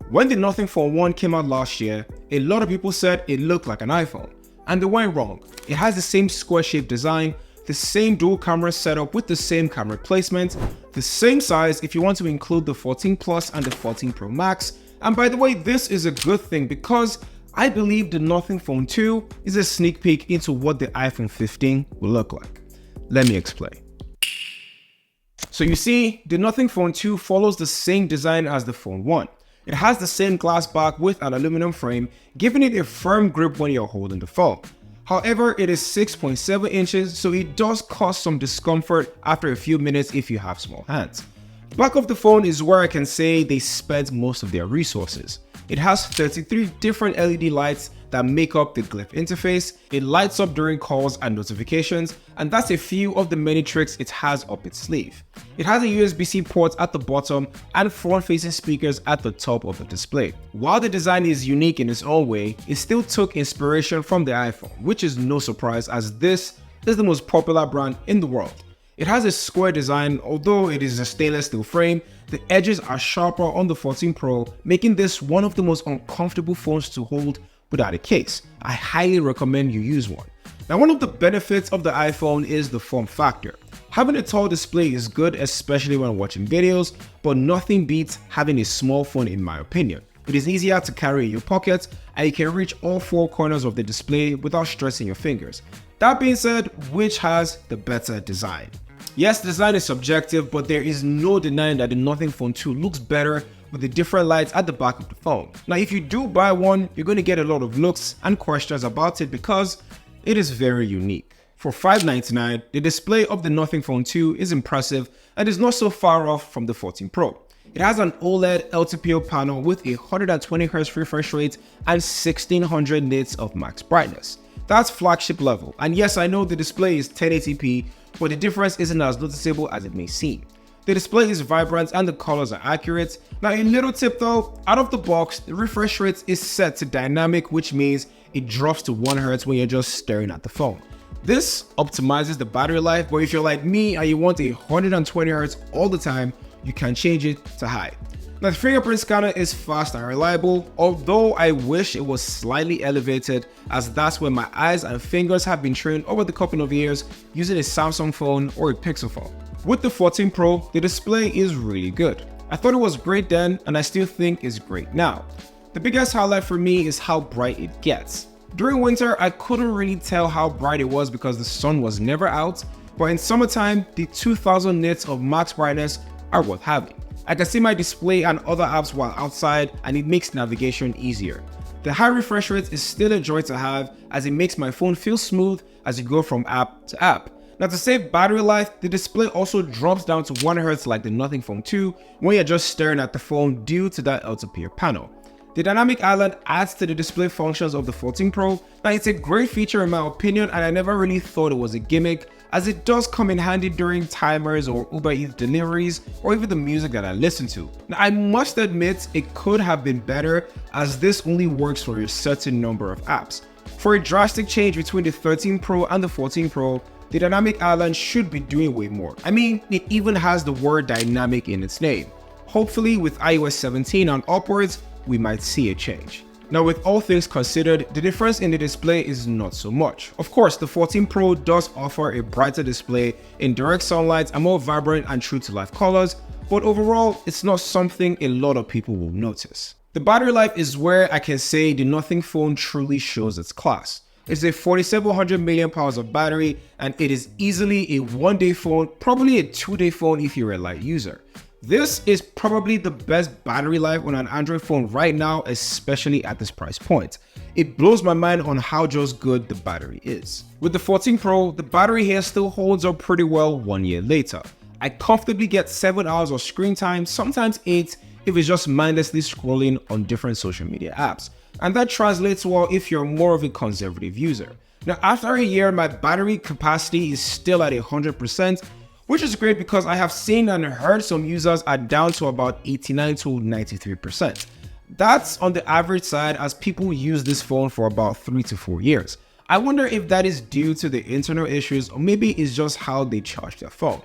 When the Nothing Phone 1 came out last year, a lot of people said it looked like an iPhone, and they weren't wrong. It has the same square-shaped design, the same dual camera setup with the same camera placement, the same size if you want to include the 14 Plus and the 14 Pro Max. And by the way, this is a good thing because I believe the Nothing Phone 2 is a sneak peek into what the iPhone 15 will look like. Let me explain. So you see, the Nothing Phone 2 follows the same design as the Phone 1. It has the same glass back with an aluminum frame, giving it a firm grip when you're holding the phone. However, it is 6.7 inches, so it does cause some discomfort after a few minutes if you have small hands. The back of the phone is where I can say they spent most of their resources. It has 33 different LED lights that make up the glyph interface. It lights up during calls and notifications, and that's a few of the many tricks it has up its sleeve. It has a USB-C port at the bottom and front-facing speakers at the top of the display. While the design is unique in its own way, it still took inspiration from the iPhone, which is no surprise as this is the most popular brand in the world. It has a square design, although it is a stainless steel frame. The edges are sharper on the 14 Pro, making this one of the most uncomfortable phones to hold without a case. I highly recommend you use one. Now, one of the benefits of the iPhone is the form factor. Having a tall display is good, especially when watching videos, but nothing beats having a small phone in my opinion. It is easier to carry in your pocket, and you can reach all four corners of the display without stressing your fingers. That being said, which has the better design? Yes, design is subjective, but there is no denying that the Nothing Phone 2 looks better with the different lights at the back of the phone. Now, if you do buy one, you're going to get a lot of looks and questions about it because it is very unique. For $599, the display of the Nothing Phone 2 is impressive and is not so far off from the 14 Pro. It has an OLED LTPO panel with a 120Hz refresh rate and 1600 nits of max brightness. That's flagship level, and yes, I know the display is 1080p, but the difference isn't as noticeable as it may seem. The display is vibrant and the colors are accurate. Now, a little tip though, out of the box, the refresh rate is set to dynamic, which means it drops to 1 Hz when you're just staring at the phone. This optimizes the battery life, but if you're like me and you want 120 Hz all the time, you can change it to high. Now, the fingerprint scanner is fast and reliable, although I wish it was slightly elevated as that's where my eyes and fingers have been trained over the couple of years using a Samsung phone or a Pixel phone. With the 14 Pro, the display is really good. I thought it was great then, and I still think it's great now. The biggest highlight for me is how bright it gets. During winter, I couldn't really tell how bright it was because the sun was never out, but in summertime, the 2000 nits of max brightness are worth having. I can see my display and other apps while outside, and it makes navigation easier. The high refresh rate is still a joy to have as it makes my phone feel smooth as you go from app to app. Now, to save battery life, the display also drops down to 1 Hz like the Nothing Phone 2 when you're just staring at the phone due to that LTPO panel. The dynamic island adds to the display functions of the 14 Pro. Now, it's a great feature in my opinion, and I never really thought it was a gimmick, as it does come in handy during timers or Uber Eats deliveries or even the music that I listen to. Now, I must admit it could have been better as this only works for a certain number of apps. For a drastic change between the 13 Pro and the 14 Pro, the dynamic island should be doing way more. I mean, it even has the word dynamic in its name. Hopefully with iOS 17 and upwards, we might see a change. Now, with all things considered, the difference in the display is not so much. Of course, the 14 Pro does offer a brighter display in direct sunlight and more vibrant and true to life colors, but overall, it's not something a lot of people will notice. The battery life is where I can say the Nothing Phone truly shows its class. It's a 4700 mAh of battery, and it is easily a one-day phone, probably a two-day phone if you're a light user. This is probably the best battery life on an Android phone right now, especially at this price point. It blows my mind on how just good the battery is. With the 14 Pro, the battery here still holds up pretty well 1 year later. I comfortably get 7 hours of screen time, sometimes 8 if it's just mindlessly scrolling on different social media apps. And that translates well if you're more of a conservative user. Now, after a year, my battery capacity is still at 100%, which is great because I have seen and heard some users are down to about 89 to 93%. That's on the average side as people use this phone for about 3 to 4 years. I wonder if that is due to the internal issues or maybe it's just how they charge their phone.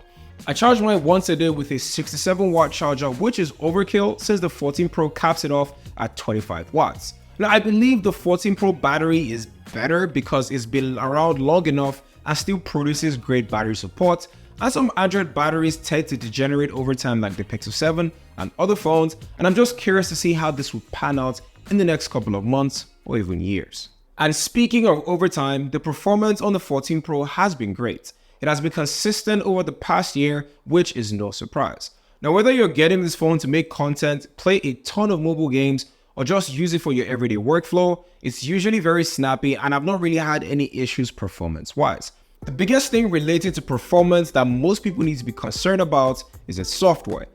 I charge mine once a day with a 67 watt charger, which is overkill since the 14 Pro caps it off at 25 watts. Now, I believe the 14 Pro battery is better because it's been around long enough and still produces great battery support, and some Android batteries tend to degenerate over time like the Pixel 7 and other phones, and I'm just curious to see how this will pan out in the next couple of months or even years. And speaking of over time, the performance on the 14 Pro has been great. It has been consistent over the past year, which is no surprise. Now, whether you're getting this phone to make content, play a ton of mobile games, or just use it for your everyday workflow, it's usually very snappy and I've not really had any issues performance-wise. The biggest thing related to performance that most people need to be concerned about is its software.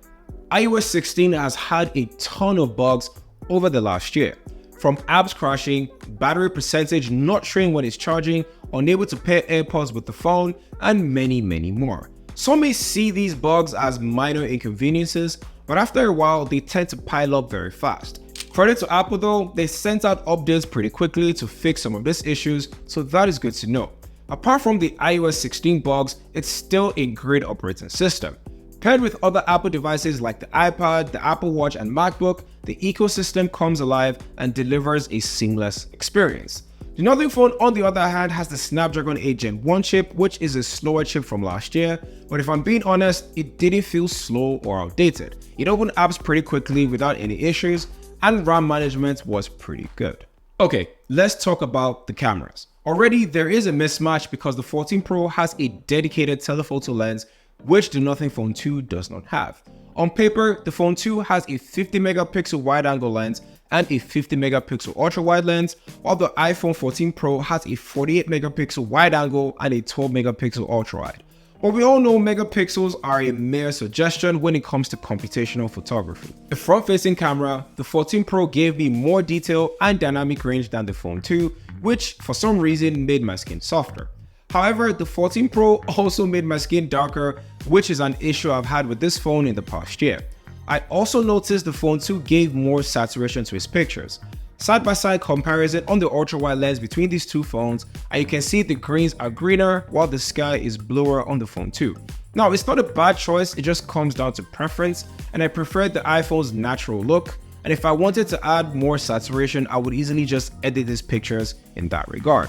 iOS 16 has had a ton of bugs over the last year, from apps crashing, battery percentage not showing when it's charging, unable to pair AirPods with the phone, and many more. Some may see these bugs as minor inconveniences, but after a while they tend to pile up very fast. Credit to Apple though, they sent out updates pretty quickly to fix some of these issues, so that is good to know. Apart from the iOS 16 bugs, it's still a great operating system. Paired with other Apple devices like the iPad, the Apple Watch, and MacBook, the ecosystem comes alive and delivers a seamless experience. The Nothing phone, on the other hand, has the Snapdragon 8 Gen 1 chip, which is a slower chip from last year, but if I'm being honest, it didn't feel slow or outdated. It opened apps pretty quickly without any issues, and RAM management was pretty good. Okay, let's talk about the cameras. Already, there is a mismatch because the 14 Pro has a dedicated telephoto lens, which the Nothing Phone 2 does not have. On paper, the Phone 2 has a 50 megapixel wide-angle lens and a 50 megapixel ultra-wide lens, while the iPhone 14 Pro has a 48 megapixel wide-angle and a 12 megapixel ultra-wide. But we all know megapixels are a mere suggestion when it comes to computational photography. The front-facing camera, the 14 Pro gave me more detail and dynamic range than the Phone 2, which for some reason made my skin softer. However, the 14 Pro also made my skin darker, which is an issue I've had with this phone in the past year. I also noticed the Phone 2 gave more saturation to its pictures. Side-by-side comparison on the ultra-wide lens between these two phones, and you can see the greens are greener while the sky is bluer on the Phone 2. Now, it's not a bad choice, it just comes down to preference, and I prefer the iPhone's natural look, and if I wanted to add more saturation, I would easily just edit these pictures in that regard.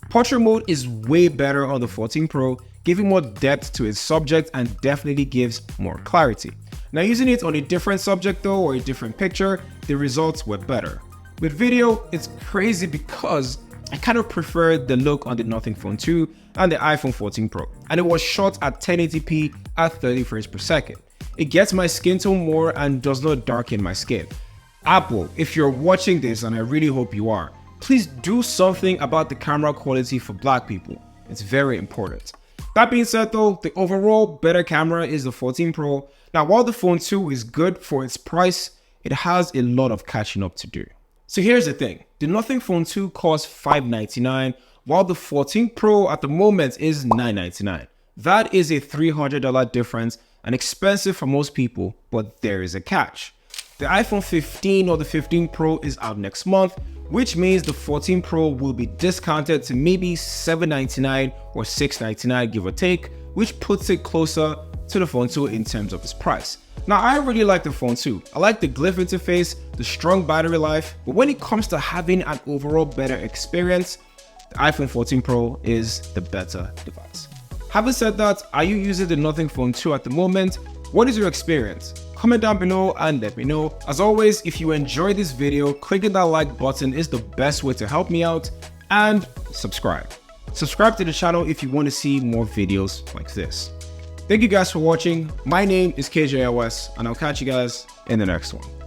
Portrait mode is way better on the 14 Pro, giving more depth to its subject and definitely gives more clarity. Now, using it on a different subject though, or a different picture, the results were better. With video, it's crazy because I kind of prefer the look on the Nothing Phone 2 and the iPhone 14 Pro, and it was shot at 1080p at 30 frames per second. It gets my skin tone more and does not darken my skin. Apple, if you're watching this, and I really hope you are, please do something about the camera quality for Black people. It's very important. That being said though, the overall better camera is the 14 Pro. Now, while the Phone 2 is good for its price, it has a lot of catching up to do. So here's the thing, the Nothing Phone 2 costs $599, while the 14 Pro at the moment is $999. That is a $300 difference and expensive for most people, but there is a catch. The iPhone 15 or the 15 Pro is out next month, which means the 14 Pro will be discounted to maybe $799 or $699 give or take, which puts it closer to the Phone 2 in terms of its price. Now, I really like the Phone 2. I like the glyph interface, the strong battery life, but when it comes to having an overall better experience, the iPhone 14 Pro is the better device. Having said that, are you using the Nothing Phone 2 at the moment? What is your experience? Comment down below and let me know. As always, if you enjoyed this video, clicking that like button is the best way to help me out, and subscribe. Subscribe to the channel if you want to see more videos like this. Thank you guys for watching. My name is KJOS, and I'll catch you guys in the next one.